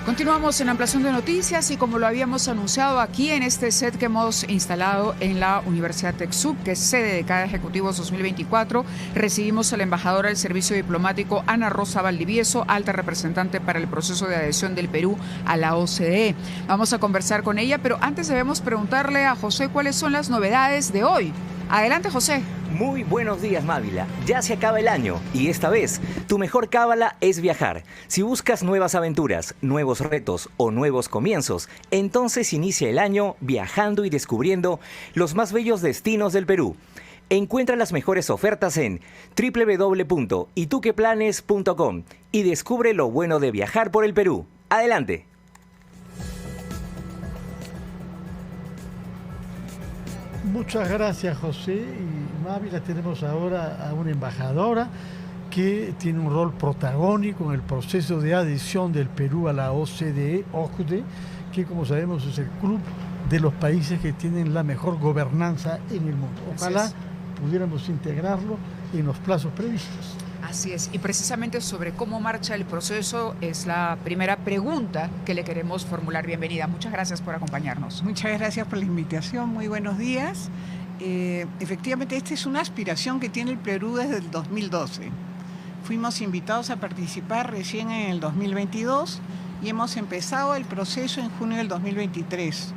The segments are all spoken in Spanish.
Continuamos en Ampliación de Noticias y como lo habíamos anunciado aquí en este set que hemos instalado en la Universidad TecSoup, que es sede de CADE Ejecutivos 2024, recibimos a la embajadora del Servicio Diplomático Ana Rosa Valdivieso, alta representante para el proceso de adhesión del Perú a la OCDE. Vamos a conversar con ella, pero antes debemos preguntarle a José cuáles son las novedades de hoy. Adelante, José. Muy buenos días, Mávila. Ya se acaba el año y esta vez tu mejor cábala es viajar. Si buscas nuevas aventuras, nuevos retos o nuevos comienzos, entonces inicia el año viajando y descubriendo los más bellos destinos del Perú. Encuentra las mejores ofertas en www.ituqueplanes.com y descubre lo bueno de viajar por el Perú. Adelante. Muchas gracias, José. Y Mávila, tenemos ahora a una embajadora que tiene un rol protagónico en el proceso de adhesión del Perú a la OCDE, que como sabemos es el club de los países que tienen la mejor gobernanza en el mundo. Ojalá pudiéramos integrarlo en los plazos previstos. Así es, y precisamente sobre cómo marcha el proceso es la primera pregunta que le queremos formular. Bienvenida, muchas gracias por acompañarnos. Muchas gracias por la invitación, muy buenos días. Efectivamente, esta es una aspiración que tiene el Perú desde el 2012. Fuimos invitados a participar recién en el 2022 y hemos empezado el proceso en junio del 2023.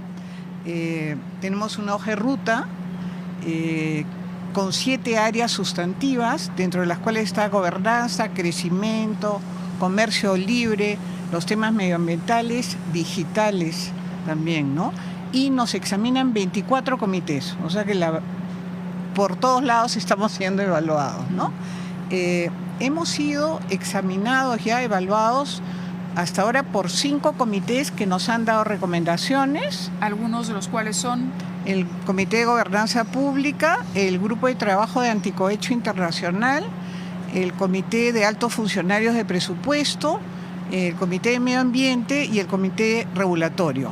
Tenemos una hoja de ruta con 7 áreas sustantivas, dentro de las cuales está gobernanza, crecimiento, comercio libre, los temas medioambientales, digitales también, ¿no? Y nos examinan 24 comités, o sea que por todos lados estamos siendo evaluados, ¿no? Hemos sido examinados ya, evaluados hasta ahora por 5 comités que nos han dado recomendaciones. Algunos de los cuales son el Comité de Gobernanza Pública, el Grupo de Trabajo de Anticohecho Internacional, el Comité de Altos Funcionarios de Presupuesto, el Comité de Medio Ambiente y el Comité Regulatorio.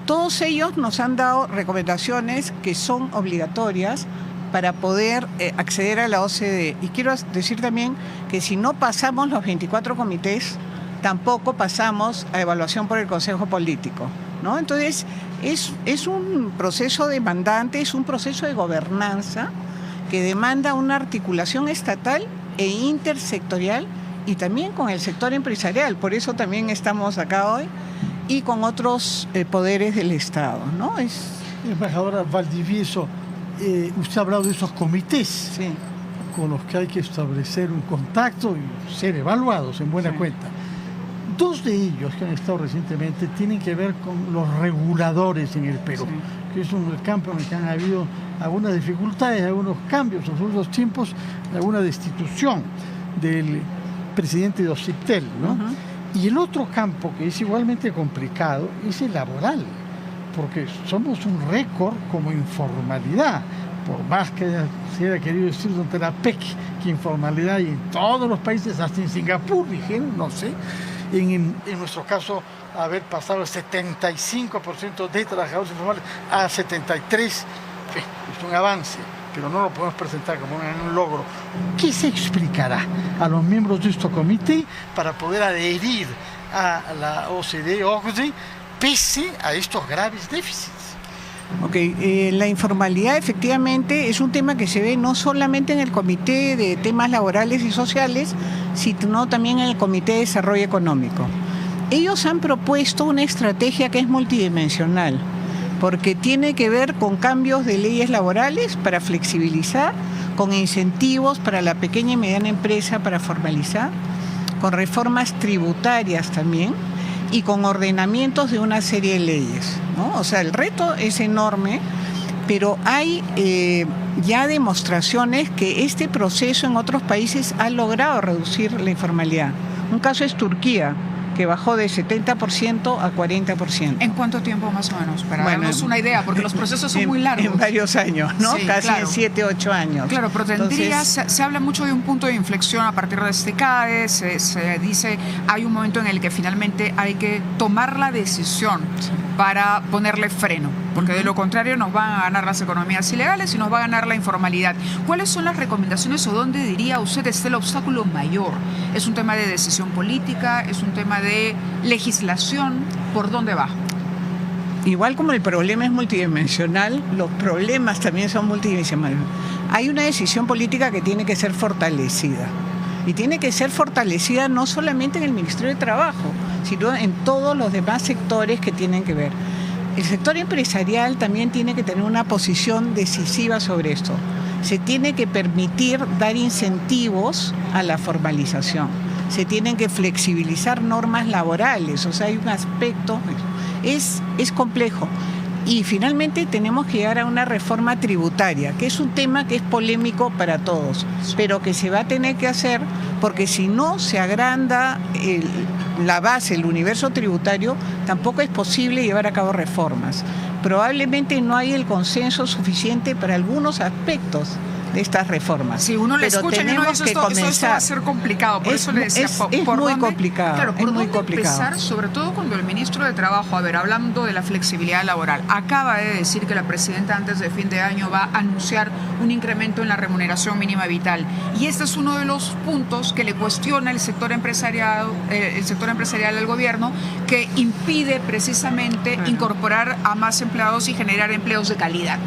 Todos ellos nos han dado recomendaciones que son obligatorias para poder acceder a la OCDE. Y quiero decir también que si no pasamos los 24 comités, tampoco pasamos a evaluación por el Consejo Político, ¿no? Entonces, es un proceso demandante, es un proceso de gobernanza que demanda una articulación estatal e intersectorial y también con el sector empresarial. Por eso también estamos acá hoy y con otros poderes del Estado, ¿no? Embajadora Valdivieso, usted ha hablado de esos comités, sí, con los que hay que establecer un contacto y ser evaluados en buena cuenta. 2 de ellos que han estado recientemente tienen que ver con los reguladores en el Perú, que es un campo en el que han habido algunas dificultades, algunos cambios en los últimos tiempos, alguna destitución del presidente de OCIPTEL, ¿no? Y el otro campo que es igualmente complicado es el laboral, porque somos un récord como informalidad, por más que se haya querido decir durante la PEC que informalidad hay en todos los países, hasta en Singapur, dijeron, no sé. En nuestro caso, haber pasado el 75% de trabajadores informales a 73%, es un avance, pero no lo podemos presentar como un logro. ¿Qué se explicará a los miembros de este comité para poder adherir a la OCDE, pese a estos graves déficits? La informalidad efectivamente es un tema que se ve no solamente en el Comité de Temas Laborales y Sociales, sino también en el Comité de Desarrollo Económico. Ellos han propuesto una estrategia que es multidimensional, porque tiene que ver con cambios de leyes laborales para flexibilizar, con incentivos para la pequeña y mediana empresa para formalizar, con reformas tributarias también, y con ordenamientos de una serie de leyes, ¿no? O sea, el reto es enorme, pero hay ya demostraciones que este proceso en otros países ha logrado reducir la informalidad. Un caso es Turquía, que bajó de 70% a 40%. ¿En cuánto tiempo más o menos? Para darnos una idea, porque los procesos son muy largos. En varios años, ¿no? Sí, casi claro. 7, 8 años. Claro, pero se habla mucho de un punto de inflexión a partir de este CADE, se dice, hay un momento en el que finalmente hay que tomar la decisión para ponerle freno. porque de lo contrario nos van a ganar las economías ilegales y nos va a ganar la informalidad. ¿Cuáles son las recomendaciones o dónde diría usted está el obstáculo mayor? ¿Es un tema de decisión política? ¿Es un tema de legislación? ¿Por dónde va? Igual como el problema es multidimensional, los problemas también son multidimensionales. Hay una decisión política que tiene que ser fortalecida. Y tiene que ser fortalecida no solamente en el Ministerio de Trabajo, sino en todos los demás sectores que tienen que ver. El sector empresarial también tiene que tener una posición decisiva sobre esto. Se tiene que permitir dar incentivos a la formalización. Se tienen que flexibilizar normas laborales. O sea, hay un aspecto... Es complejo. Y finalmente tenemos que llegar a una reforma tributaria, que es un tema que es polémico para todos, pero que se va a tener que hacer porque si no se agranda la base, el universo tributario, tampoco es posible llevar a cabo reformas. Probablemente no hay el consenso suficiente para algunos aspectos de estas reformas. Si uno le escucha y uno dice esto va a ser complicado, por eso le decía, es muy complicado. Claro, ¿por dónde empezar? Sobre todo cuando el ministro de Trabajo, hablando de la flexibilidad laboral, acaba de decir que la presidenta antes de fin de año va a anunciar un incremento en la remuneración mínima vital. Y este es uno de los puntos que le cuestiona el sector empresarial al gobierno, que impide precisamente incorporar a más empleados y generar empleos de calidad.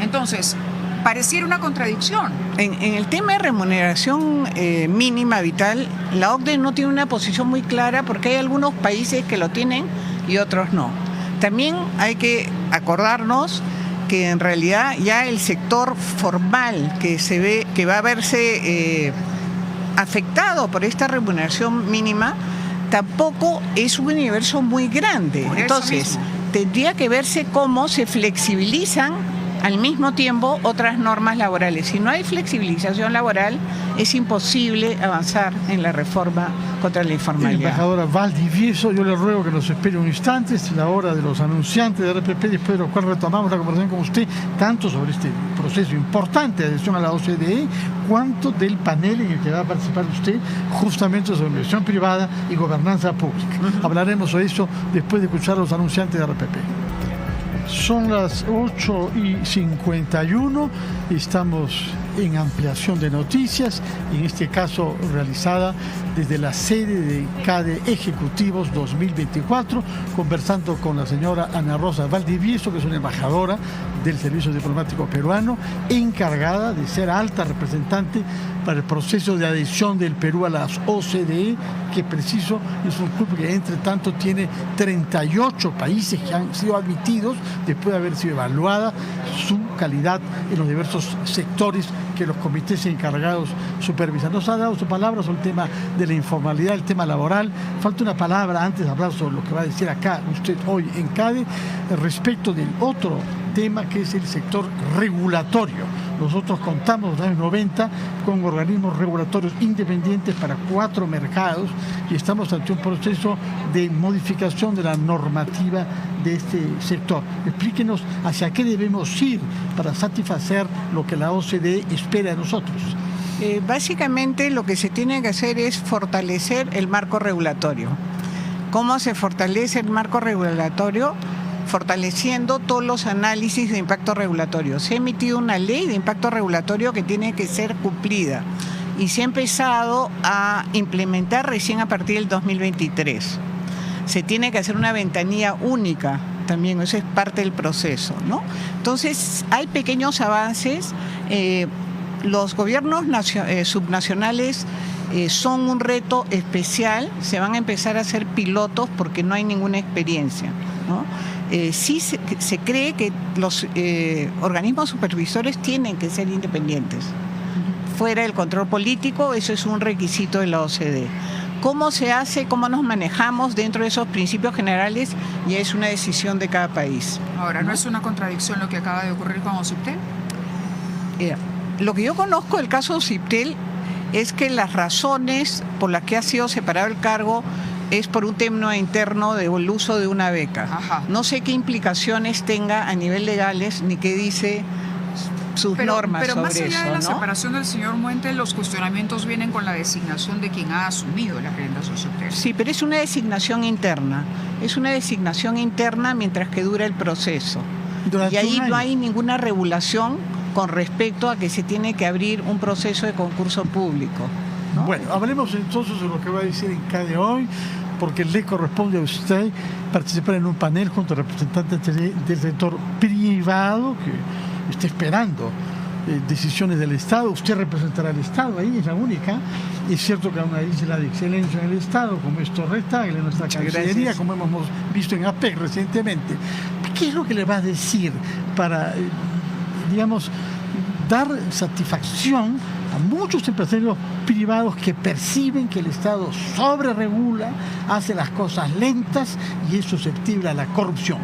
Entonces, pareciera una contradicción. En el tema de remuneración mínima vital, la OCDE no tiene una posición muy clara porque hay algunos países que lo tienen y otros no. También hay que acordarnos que en realidad ya el sector formal que va a verse afectado por esta remuneración mínima tampoco es un universo muy grande. Entonces, tendría que verse cómo se flexibilizan al mismo tiempo otras normas laborales. Si no hay flexibilización laboral, es imposible avanzar en la reforma contra la informalidad. Embajadora Valdivieso, yo le ruego que nos espere un instante, es la hora de los anunciantes de RPP, después de lo cual retomamos la conversación con usted, tanto sobre este proceso importante de adhesión a la OCDE, cuanto del panel en el que va a participar usted, justamente sobre inversión privada y gobernanza pública. Hablaremos de eso después de escuchar a los anunciantes de RPP. Son las 8:51, estamos en ampliación de noticias, en este caso realizada desde la sede de CADE Ejecutivos 2024, conversando con la señora Ana Rosa Valdivieso, que es una embajadora del Servicio Diplomático Peruano, encargada de ser alta representante para el proceso de adhesión del Perú a las OCDE, que preciso es un club que entre tanto tiene 38 países que han sido admitidos después de haber sido evaluada su calidad en los diversos sectores que los comités encargados supervisan. Nos ha dado su palabra sobre el tema de la informalidad, el tema laboral. Falta una palabra antes de hablar sobre lo que va a decir acá usted hoy en CADE respecto del otro tema que es el sector regulatorio. Nosotros contamos en los años 90 con organismos regulatorios independientes para 4 mercados y estamos ante un proceso de modificación de la normativa de este sector. Explíquenos hacia qué debemos ir para satisfacer lo que la OCDE espera de nosotros. Básicamente lo que se tiene que hacer es fortalecer el marco regulatorio. ¿Cómo se fortalece el marco regulatorio? Fortaleciendo todos los análisis de impacto regulatorio. Se ha emitido una ley de impacto regulatorio que tiene que ser cumplida y se ha empezado a implementar recién a partir del 2023. Se tiene que hacer una ventanilla única también, eso es parte del proceso, ¿no? Entonces, hay pequeños avances. Los gobiernos subnacionales son un reto especial, se van a empezar a hacer pilotos porque no hay ninguna experiencia, ¿no? Sí se cree que los organismos supervisores tienen que ser independientes, fuera del control político, eso es un requisito de la OCDE. ¿Cómo se hace, cómo nos manejamos dentro de esos principios generales? Ya es una decisión de cada país. Ahora, ¿no es una contradicción lo que acaba de ocurrir con OCIPTEL? Lo que yo conozco del caso OCIPTEL es que las razones por las que ha sido separado el cargo es por un tema interno del uso de una beca. Ajá. No sé qué implicaciones tenga a nivel legales ni qué dice sus normas sobre eso. Pero más allá de la separación del señor Muente, los cuestionamientos vienen con la designación de quien ha asumido las riendas de OCIPTEL. Sí, pero es una designación interna. Es una designación interna mientras que dura el proceso. Durante y ahí un año. no hay ninguna regulación con respecto a que se tiene que abrir un proceso de concurso público, ¿no? Bueno, hablemos entonces de lo que va a decir en CAE de hoy, porque le corresponde a usted participar en un panel junto a representantes del sector privado que está esperando decisiones del Estado. Usted representará al Estado, ahí es la única. Es cierto que hay una isla de excelencia en el Estado, como es Torre Tagle, nuestra Cancillería, como hemos visto en APEC recientemente. ¿Qué es lo que le va a decir para, digamos, dar satisfacción a muchos empresarios privados que perciben que el Estado sobreregula, hace las cosas lentas y es susceptible a la corrupción?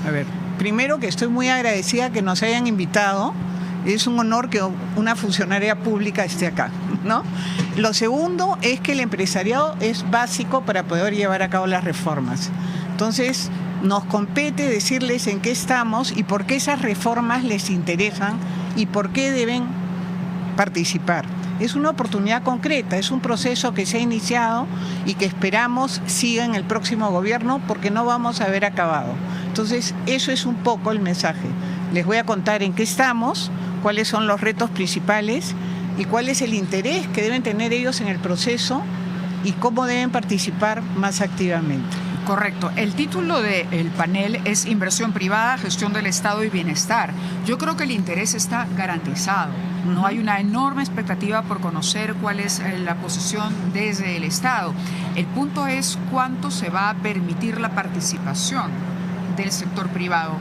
A ver, primero que estoy muy agradecida que nos hayan invitado. Es un honor que una funcionaria pública esté acá, ¿no? Lo segundo es que el empresariado es básico para poder llevar a cabo las reformas. Entonces, nos compete decirles en qué estamos y por qué esas reformas les interesan y por qué deben participar. Es una oportunidad concreta, es un proceso que se ha iniciado y que esperamos siga en el próximo gobierno porque no vamos a haber acabado. Entonces, eso es un poco el mensaje. Les voy a contar en qué estamos, cuáles son los retos principales y cuál es el interés que deben tener ellos en el proceso y cómo deben participar más activamente. Correcto. El título del panel es Inversión privada, gestión del Estado y bienestar. Yo creo que el interés está garantizado. No hay una enorme expectativa por conocer cuál es la posición desde el Estado. El punto es cuánto se va a permitir la participación del sector privado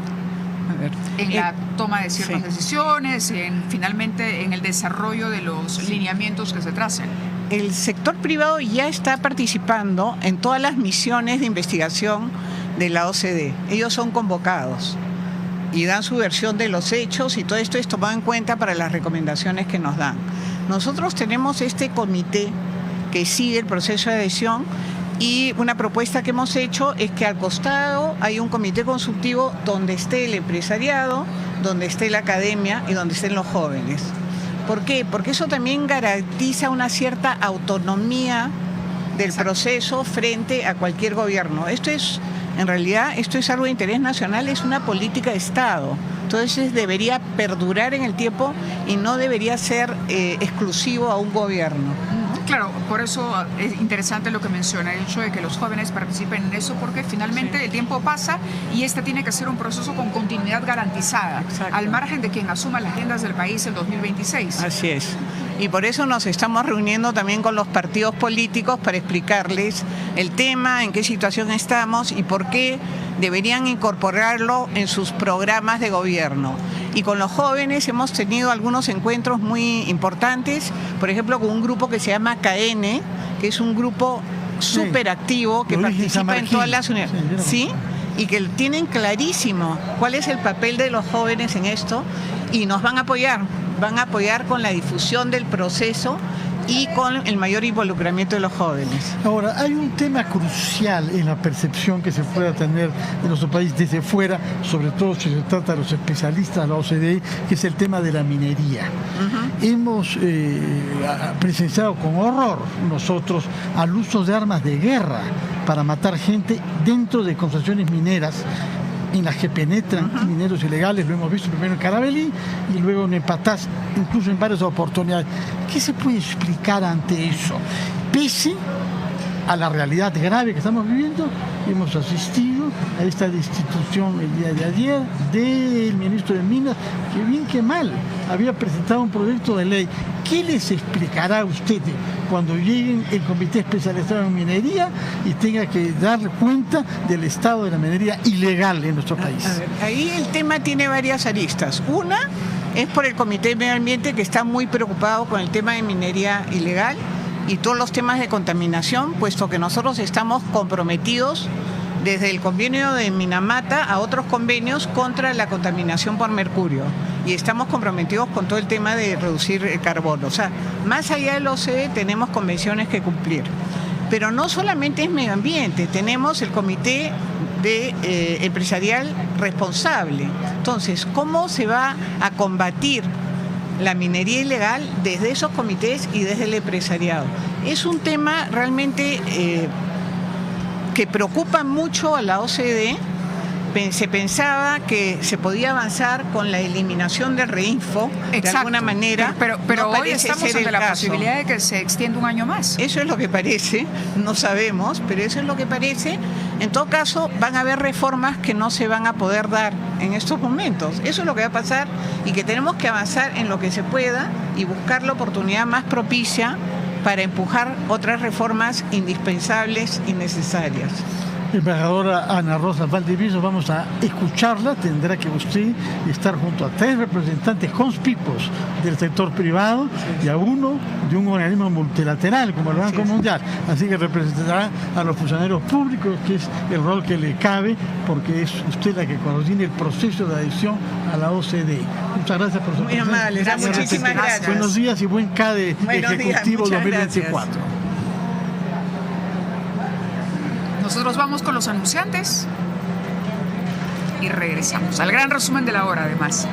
en la toma de ciertas decisiones, finalmente en el desarrollo de los lineamientos que se tracen. El sector privado ya está participando en todas las misiones de investigación de la OCDE. Ellos son convocados y dan su versión de los hechos y todo esto es tomado en cuenta para las recomendaciones que nos dan. Nosotros tenemos este comité que sigue el proceso de adhesión y una propuesta que hemos hecho es que al costado hay un comité consultivo donde esté el empresariado, donde esté la academia y donde estén los jóvenes. ¿Por qué? Porque eso también garantiza una cierta autonomía del proceso frente a cualquier gobierno. En realidad, esto es algo de interés nacional, es una política de Estado. Entonces debería perdurar en el tiempo y no debería ser exclusivo a un gobierno. Claro, por eso es interesante lo que menciona, el hecho de que los jóvenes participen en eso, porque finalmente el tiempo pasa y este tiene que ser un proceso con continuidad garantizada, al margen de quien asuma las riendas del país el 2026. Así es. Y por eso nos estamos reuniendo también con los partidos políticos para explicarles el tema, en qué situación estamos y por qué deberían incorporarlo en sus programas de gobierno. Y con los jóvenes hemos tenido algunos encuentros muy importantes, por ejemplo con un grupo que se llama KN, que es un grupo súper activo que participa en todas las universidades. ¿Sí? Y que tienen clarísimo cuál es el papel de los jóvenes en esto y nos van a apoyar con la difusión del proceso y con el mayor involucramiento de los jóvenes. Ahora, hay un tema crucial en la percepción que se pueda tener en nuestro país desde fuera, sobre todo si se trata de los especialistas de la OCDE, que es el tema de la minería. Hemos presenciado con horror nosotros al uso de armas de guerra para matar gente dentro de concesiones mineras en las que penetran mineros ilegales. Lo hemos visto primero en Carabelí y luego en Patás, incluso en varias oportunidades. ¿Qué se puede explicar ante eso? Pese a la realidad grave que estamos viviendo, hemos asistido a esta destitución el día de ayer del ministro de Minas, que bien que mal había presentado un proyecto de ley. ¿Qué les explicará a ustedes cuando lleguen el Comité Especializado en Minería y tenga que dar cuenta del estado de la minería ilegal en nuestro país? A ver, ahí el tema tiene varias aristas. Una es por el Comité de Medio Ambiente, que está muy preocupado con el tema de minería ilegal y todos los temas de contaminación, puesto que nosotros estamos comprometidos desde el convenio de Minamata a otros convenios contra la contaminación por mercurio. Y estamos comprometidos con todo el tema de reducir el carbono. O sea, más allá del OCDE tenemos convenciones que cumplir. Pero no solamente es medio ambiente, tenemos el comité empresarial responsable. Entonces, ¿cómo se va a combatir la minería ilegal desde esos comités y desde el empresariado? Es un tema realmente que preocupa mucho a la OCDE se pensaba que se podía avanzar con la eliminación del reinfo de alguna manera. Pero no hoy parece estamos ser ante el la caso. posibilidad de que se extienda un año más. Eso es lo que parece, no sabemos, pero eso es lo que parece. En todo caso, van a haber reformas que no se van a poder dar en estos momentos. Eso es lo que va a pasar y que tenemos que avanzar en lo que se pueda y buscar la oportunidad más propicia para empujar otras reformas indispensables y necesarias. Embajadora Ana Rosa Valdivieso, vamos a escucharla. Tendrá que usted estar junto a 3 representantes conspicuos del sector privado y a uno de un organismo multilateral como el Banco Mundial. Así que representará a los funcionarios públicos, que es el rol que le cabe, porque es usted la que coordina el proceso de adhesión a la OCDE. Muchas gracias por su Muy amable, muchísimas gracias. Buenos días y buen CADE Ejecutivo 2024. Gracias. Nosotros vamos con los anunciantes y regresamos al gran resumen de la hora, además.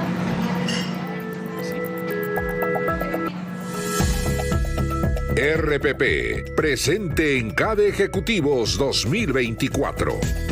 RPP, presente en CADE Ejecutivos 2024.